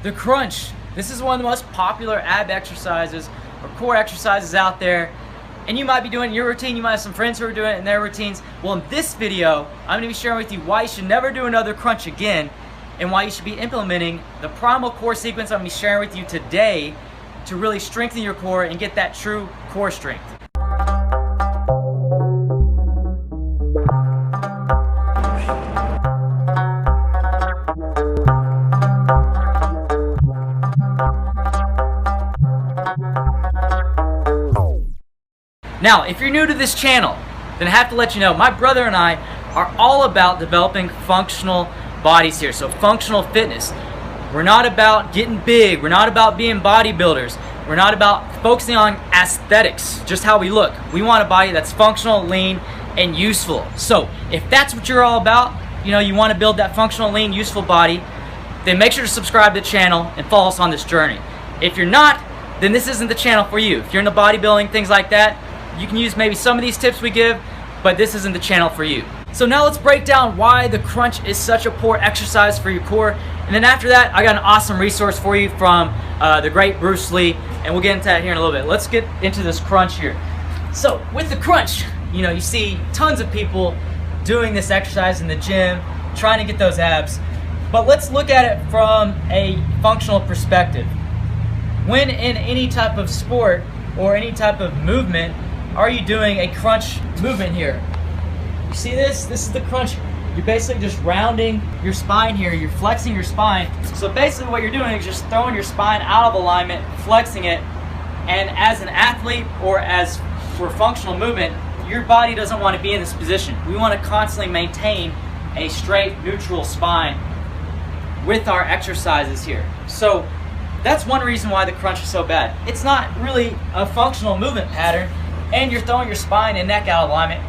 The crunch. This is one of the most popular ab exercises or core exercises out there. And you might be doing it in your routine, you might have some friends who are doing it in their routines. Well, in this video, I'm gonna be sharing with you why you should never do another crunch again and why you should be implementing the primal core sequence I'm gonna be sharing with you today to really strengthen your core and get that true core strength. Now, if you're new to this channel, then I have to let you know, my brother and I are all about developing functional bodies here, so functional fitness. We're not about getting big, we're not about being bodybuilders, we're not about focusing on aesthetics, just how we look. We want a body that's functional, lean, and useful. So, if that's what you're all about, you want to build that functional, lean, useful body, then make sure to subscribe to the channel and follow us on this journey. If you're not, then this isn't the channel for you. If you're into bodybuilding, things like that, you can use maybe some of these tips we give, but this isn't the channel for you. So now let's break down why the crunch is such a poor exercise for your core. And then after that, I got an awesome resource for you from the great Bruce Lee, and we'll get into that here in a little bit. Let's get into this crunch here. So with the crunch, you see tons of people doing this exercise in the gym, trying to get those abs. But let's look at it from a functional perspective. When in any type of sport or any type of movement, are you doing a crunch movement here? You see this? This is the crunch. You're basically just rounding your spine here. You're flexing your spine. So basically what you're doing is just throwing your spine out of alignment, flexing it. And as an athlete or as for functional movement, your body doesn't want to be in this position. We want to constantly maintain a straight, neutral spine with our exercises here. So that's one reason why the crunch is so bad. It's not really a functional movement pattern, and you're throwing your spine and neck out of alignment,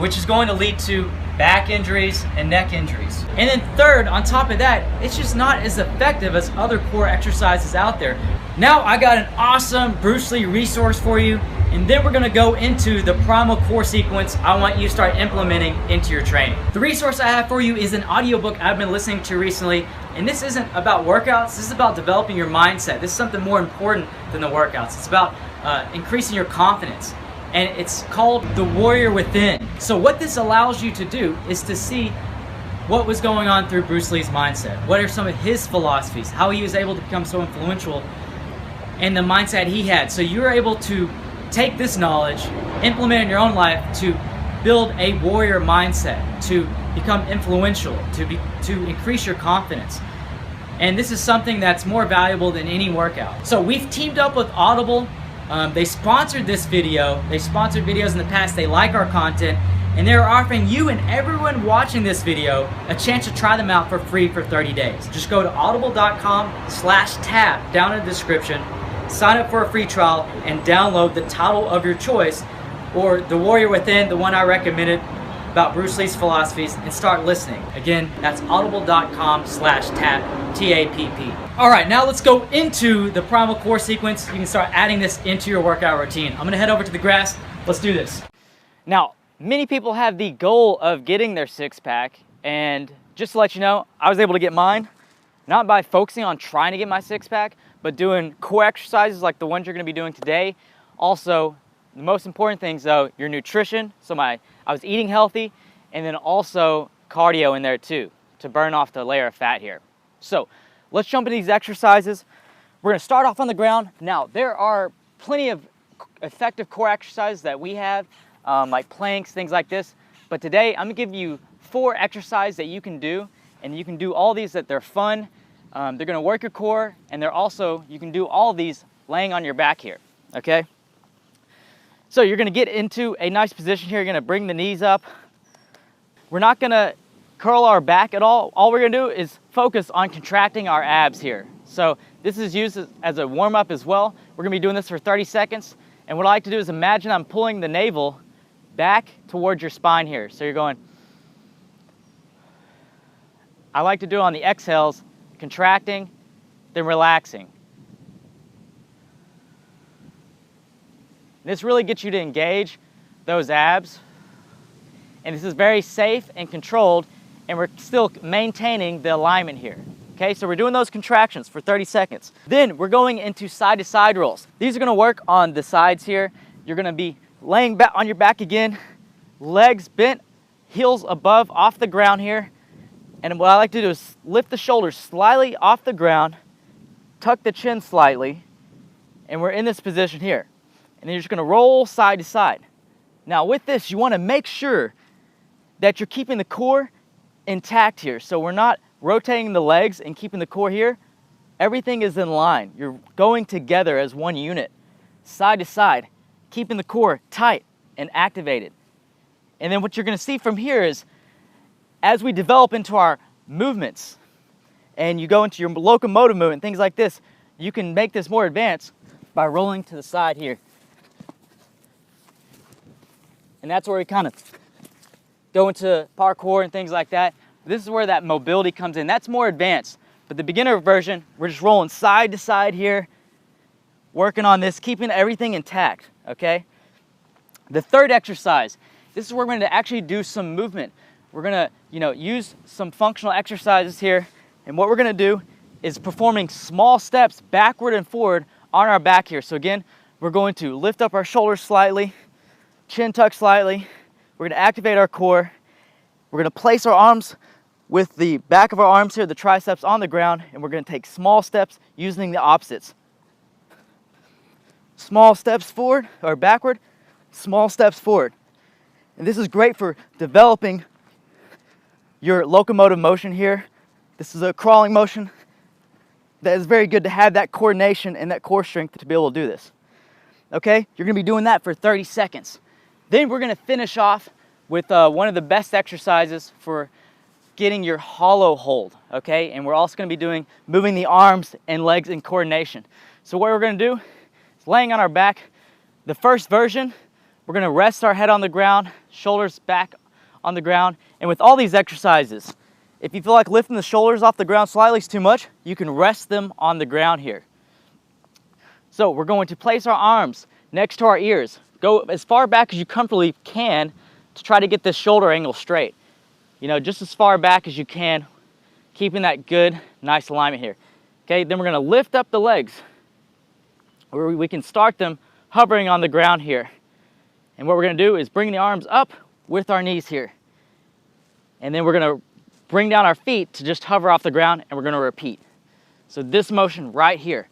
which is going to lead to back injuries and neck injuries. And then third, on top of that, it's just not as effective as other core exercises out there. Now I got an awesome Bruce Lee resource for you, and then we're gonna go into the primal core sequence I want you to start implementing into your training. The resource I have for you is an audiobook I've been listening to recently, and this isn't about workouts, this is about developing your mindset. This is something more important than the workouts. It's about increasing your confidence, and it's called The Warrior Within. So what this allows you to do is to see what was going on through Bruce Lee's mindset. What are some of his philosophies, how he was able to become so influential, and the mindset he had. So you're able to take this knowledge, implement it in your own life to build a warrior mindset, to become influential, to increase your confidence. And this is something that's more valuable than any workout. So we've teamed up with Audible. They sponsored this video. They sponsored videos in the past. They like our content, and they're offering you and everyone watching this video a chance to try them out for free for 30 days. Just go to audible.com/tap down in the description, sign up for a free trial, and download the title of your choice, or The Warrior Within, the one I recommended about Bruce Lee's philosophies, and start listening. Again, that's audible.com/tap, T-A-P-P. All right, now let's go into the primal core sequence. You can start adding this into your workout routine. I'm gonna head over to the grass. Let's do this. Now, many people have the goal of getting their six-pack, and just to let you know, I was able to get mine, not by focusing on trying to get my six-pack, but doing core exercises like the ones you're gonna be doing today. Also, the most important things though, your nutrition. So I was eating healthy, and then also cardio in there too, to burn off the layer of fat here. So let's jump into these exercises. We're gonna start off on the ground. Now, there are plenty of effective core exercises that we have, like planks, things like this. But today, I'm gonna give you 4 exercises that you can do, and you can do all these that they're fun. They're gonna work your core, and you can do all of these laying on your back here, okay? So you're gonna get into a nice position here. You're gonna bring the knees up. We're not gonna curl our back at all. All we're gonna do is focus on contracting our abs here. So this is used as a warm-up as well. We're gonna be doing this for 30 seconds. And what I like to do is imagine I'm pulling the navel back towards your spine here. So you're going, I like to do it on the exhales, contracting, then relaxing. This really gets you to engage those abs. And this is very safe and controlled, and we're still maintaining the alignment here. Okay, so we're doing those contractions for 30 seconds. Then we're going into side-to-side rolls. These are gonna work on the sides here. You're gonna be laying back on your back again, legs bent, heels above, off the ground here. And what I like to do is lift the shoulders slightly off the ground, tuck the chin slightly, and we're in this position here. And then you're just gonna roll side to side. Now with this, you wanna make sure that you're keeping the core intact here. So we're not rotating the legs and keeping the core here. Everything is in line. You're going together as one unit, side to side, keeping the core tight and activated. And then what you're gonna see from here is, as we develop into our movements and you go into your locomotive movement, things like this, you can make this more advanced by rolling to the side here. And that's where we kind of go into parkour and things like that. This is where that mobility comes in. That's more advanced. But the beginner version, we're just rolling side to side here, working on this, keeping everything intact, okay? The third exercise, this is where we're going to actually do some movement. We're going to, use some functional exercises here. And what we're going to do is performing small steps backward and forward on our back here. So again, we're going to lift up our shoulders slightly, chin tuck slightly. We're going to activate our core. We're going to place our arms with the back of our arms here, the triceps on the ground, and we're going to take small steps using the opposites. Small steps forward or backward, small steps forward. And this is great for developing your locomotive motion here. This is a crawling motion that is very good to have that coordination and that core strength to be able to do this. Okay, you're going to be doing that for 30 seconds. Then we're going to finish off with one of the best exercises for getting your hollow hold, okay? And we're also going to be moving the arms and legs in coordination. So what we're going to do is laying on our back. The first version, we're going to rest our head on the ground, shoulders back on the ground. And with all these exercises, if you feel like lifting the shoulders off the ground slightly is too much, you can rest them on the ground here. So we're going to place our arms next to our ears. Go as far back as you comfortably can to try to get this shoulder angle straight. Just as far back as you can, keeping that good, nice alignment here. Okay, then we're gonna lift up the legs, where we can start them hovering on the ground here. And what we're gonna do is bring the arms up with our knees here. And then we're gonna bring down our feet to just hover off the ground, and we're gonna repeat. So this motion right here,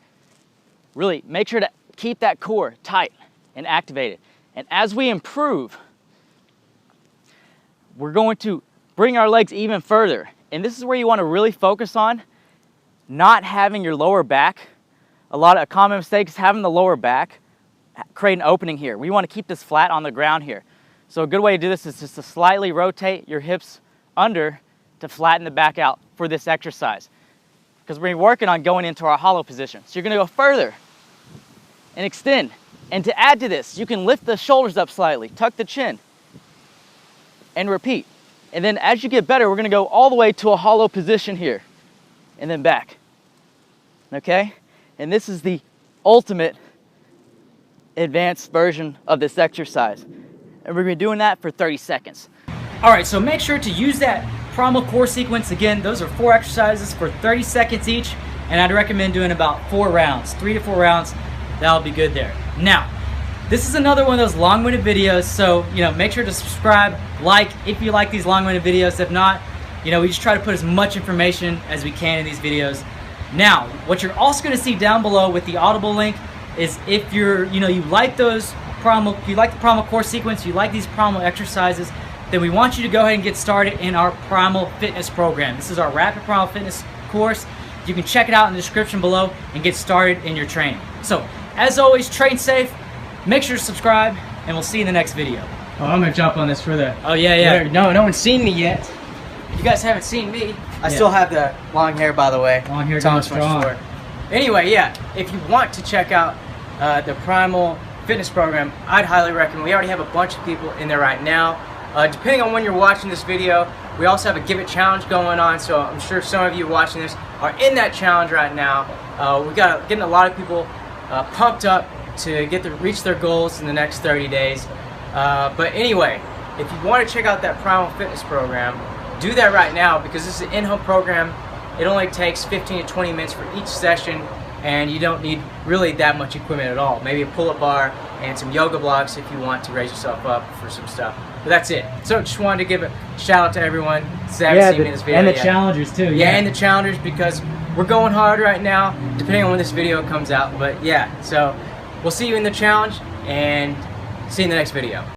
really make sure to keep that core tight and activated. And as we improve, we're going to bring our legs even further. And this is where you want to really focus on not having your lower back. A common mistake is having the lower back create an opening here. We want to keep this flat on the ground here. So a good way to do this is just to slightly rotate your hips under to flatten the back out for this exercise, because we're working on going into our hollow position. So you're going to go further and extend. And to add to this, you can lift the shoulders up slightly, tuck the chin, and repeat. And then as you get better, we're going to go all the way to a hollow position here and then back. Okay? And this is the ultimate advanced version of this exercise. And we're going to be doing that for 30 seconds. All right, so make sure to use that primal core sequence. Again, those are 4 exercises for 30 seconds each, and I'd recommend doing about 4 rounds, 3 to 4 rounds. That'll be good there. Now, this is another one of those long-winded videos, so make sure to subscribe, like if you like these long-winded videos. If not, we just try to put as much information as we can in these videos. Now, what you're also going to see down below with the Audible link is if you like those primal, you like the primal core sequence, you like these primal exercises, then we want you to go ahead and get started in our Primal Fitness program. This is our Rapid Primal Fitness course. You can check it out in the description below and get started in your training. So, as always, train safe. Make sure to subscribe, and we'll see you in the next video. Oh, I'm gonna jump on this for the. Oh yeah. No one's seen me yet. You guys haven't seen me. I still have the long hair, by the way. Long hair Thomas going strong. Short. Anyway, yeah, if you want to check out the Primal Fitness program, I'd highly recommend. We already have a bunch of people in there right now. Depending on when you're watching this video, we also have a Give It Challenge going on, so I'm sure some of you watching this are in that challenge right now. We've got getting a lot of people pumped up to reach their goals in the next 30 days. But anyway, if you want to check out that Primal Fitness program, do that right now, because this is an in-home program. It only takes 15 to 20 minutes for each session, and you don't need really that much equipment at all. Maybe a pull-up bar and some yoga blocks if you want to raise yourself up for some stuff. But that's it. So just wanted to give a shout out to everyone that haven't seen me in this video and the yet. challengers too. Yeah, and the challengers, because we're going hard right now, depending on when this video comes out. But yeah, so we'll see you in the challenge, and see you in the next video.